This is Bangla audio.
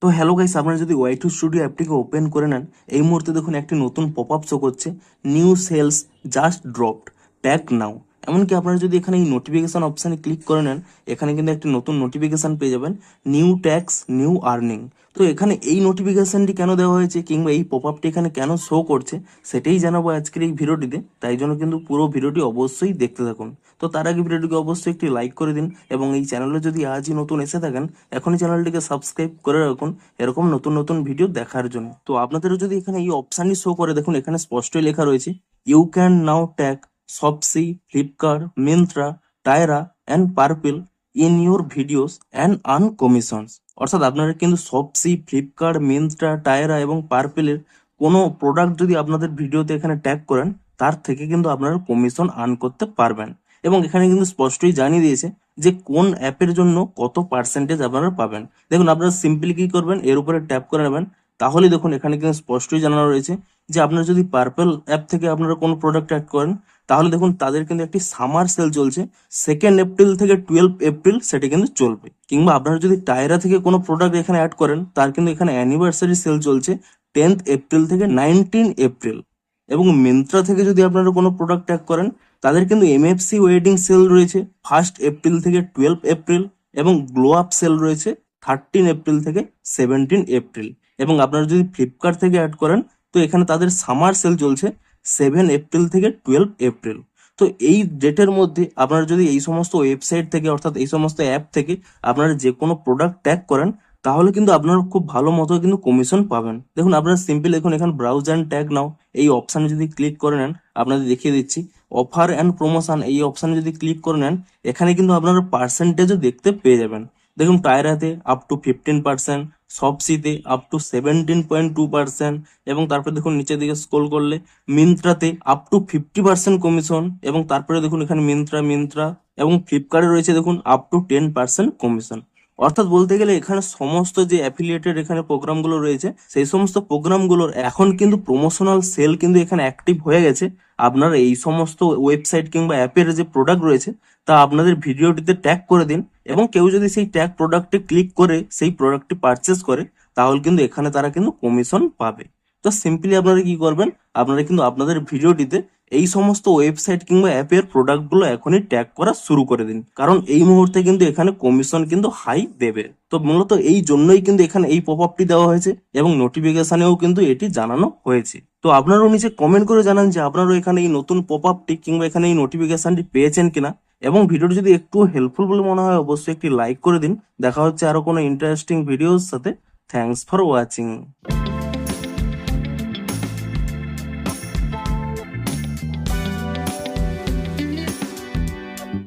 তো হ্যালো গাইস, আপনারা যদি ওয়াই2 স্টুডিও অ্যাপটিকে ওপেন করে নেন, এই মুহূর্তে দেখুন একটি নতুন পপ আপ শো করছে, new sales just dropped, tag now. এমনকি আপনারা যদি এখানে এই নোটিফিকেশন অপশানে ক্লিক করে নেন, এখানে কিন্তু একটি নতুন নোটিফিকেশন পেয়ে যাবেন, নিউ ট্যাক্স নিউ আর্নিং। তো এখানে এই নোটিফিকেশনটি কেন দেওয়া হয়েছে কিংবা এই পপ আপটি এখানে কেন শো করছে সেটাই জানাবো আজকের এই ভিডিওটিতে। তাই জন্য কিন্তু পুরো ভিডিওটি অবশ্যই দেখতে থাকুন। তো তার আগে ভিডিওটিকে অবশ্যই একটি লাইক করে দিন এবং এই চ্যানেলে যদি আজই নতুন এসে থাকেন, এখনই চ্যানেলটিকে সাবস্ক্রাইব করে রাখুন এরকম নতুন নতুন ভিডিও দেখার জন্য। তো আপনাদেরও যদি এখানে এই অপশানটি শো করে, দেখুন এখানে স্পষ্টই লেখা রয়েছে, you can now tag Shopsy, Flipkart, Myntra, Tira and Purplle in your videos and earn commissions. অর্থাৎ আপনারা কিন্তু শপসি, ফ্লিপকার্ট, মিন্ত্রা, টায়রা এবং পার্পেলের কোনো প্রোডাক্ট যদি আপনাদের ভিডিওতে এখানে ট্যাগ করেন, তার থেকে কিন্তু আপনারা কমিশন আর্ন করতে পারবেন। এবং এখানে কিন্তু স্পষ্টই জানিয়ে দিয়েছে যে কোন অ্যাপের জন্য কত পার্সেন্টেজ আপনারা পাবেন। দেখুন আপনারা সিম্পলি কি করবেন, এর উপরে ট্যাপ করে নেবেন। তাহলে দেখুন এখানে কিন্তু স্পষ্টই জানানো রয়েছে যে আপনারা যদি পার্পল অ্যাপ থেকে আপনারা কোনো প্রোডাক্ট অ্যাড করেন, তাহলে দেখুন তাদের কিন্তু একটি সামার সেল চলছে, 2 এপ্রিল থেকে 12 এপ্রিল সেটা কিন্তু চলবে। কিংবা আপনারা যদি টায়রা থেকে কোনো প্রোডাক্ট এখানে অ্যাড করেন, তার কিন্তু এখানে অ্যানিভার্সারি সেল চলছে 10 এপ্রিল থেকে 19 এপ্রিল। এবং মিন্ত্রা থেকে যদি আপনারা কোনো প্রোডাক্ট ট্যাগ করেন, তাদের কিন্তু এমএফসি ওয়েডিং সেল রয়েছে 1 এপ্রিল থেকে 12 এপ্রিল, এবং গ্লো আপ সেল রয়েছে 13 এপ্রিল থেকে 17 এপ্রিল। এবং আপনারা যদি ফ্লিপকার্ট থেকে অ্যাড করেন, তো এখানে তাদের সামার সেল চলছে 7 এপ্রিল থেকে 12 এপ্রিল। তো এই ডেটের মধ্যে আপনারা যদি এই সমস্ত ওয়েবসাইট থেকে, অর্থাৎ এই সমস্ত অ্যাপ থেকে আপনারা যে কোনো প্রোডাক্ট ট্যাগ করেন, তাহলে কিন্তু আপনারা খুব ভালো মতো কিন্তু কমিশন পাবেন। দেখুন আপনারা সিম্পল দেখুন এখানে ব্রাউজ অ্যান্ড ট্যাগ নাও এই অপশানে যদি ক্লিক করে নেন, আপনাদের দেখিয়ে দিচ্ছি অফার অ্যান্ড প্রমোশন এই অপশানে যদি ক্লিক করে নেন, এখানে কিন্তু আপনারা পার্সেন্টেজও দেখতে পেয়ে যাবেন। দেখুন টায়রাতে আপ টু 15%, শপসিতে আপ টু 17.2%, এবং তারপরে দেখুন নিচের দিকে স্ক্রল করলে মিন্ত্রাতে আপ টু 50% কমিশন, এবং তারপরে দেখুন এখানে মিন্ত্রা এবং ফ্লিপকার্টে রয়েছে দেখুন আপ টু 10% কমিশন। অর্থাৎ বলতে গেলে এখানে সমস্ত যে অ্যাফিলিয়েটেড এখানে প্রোগ্রামগুলো রয়েছে, সেই সমস্ত প্রোগ্রামগুলোর এখন কিন্তু প্রমোশনাল সেল কিন্তু এখানে অ্যাক্টিভ হয়ে গেছে। আপনারা এই সমস্ত ওয়েবসাইট কিংবা অ্যাপের যে প্রোডাক্ট রয়েছে, তা আপনাদের ভিডিওটিতে ট্যাগ করে দিন, এবং কেউ যদি সেই ট্যাগ প্রোডাক্টে ক্লিক করে সেই প্রোডাক্টটি পারচেস করে, তাহলে কিন্তু এখানে তারা কিন্তু কমিশন পাবে। তো সিম্পলি আপনারা কি করবেন, আপনারা কিন্তু আপনাদের ভিডিওটিতে এই সমস্ত ওয়েবসাইট কিংবা অ্যাপের প্রোডাক্টগুলো এখনই ট্যাগ করা শুরু করে দিন, কারণ এই মুহূর্তে কিন্তু এখানে কমিশন কিন্তু হাই দেবে। তো মূলত এই জন্যই কিন্তু এখানে এই পপ আপটি দেওয়া হয়েছে, এবং নোটিফিকেশনেও কিন্তু এটি জানানো হয়েছে। তো আপনারাও নিচে কমেন্ট করে জানান যে আপনারাও এখানে এই নতুন পপ আপটি কিংবা এখানে এই নোটিফিকেশনটি পেয়েছেন কিনা। এবং ভিডিওটি যদি একটু হেল্পফুল বলে মনে হয়, অবশ্যই একটি লাইক করে দিন। দেখা হচ্ছে আরো কোনো ইন্টারেস্টিং ভিডিওর সাথে। Thanks for watching.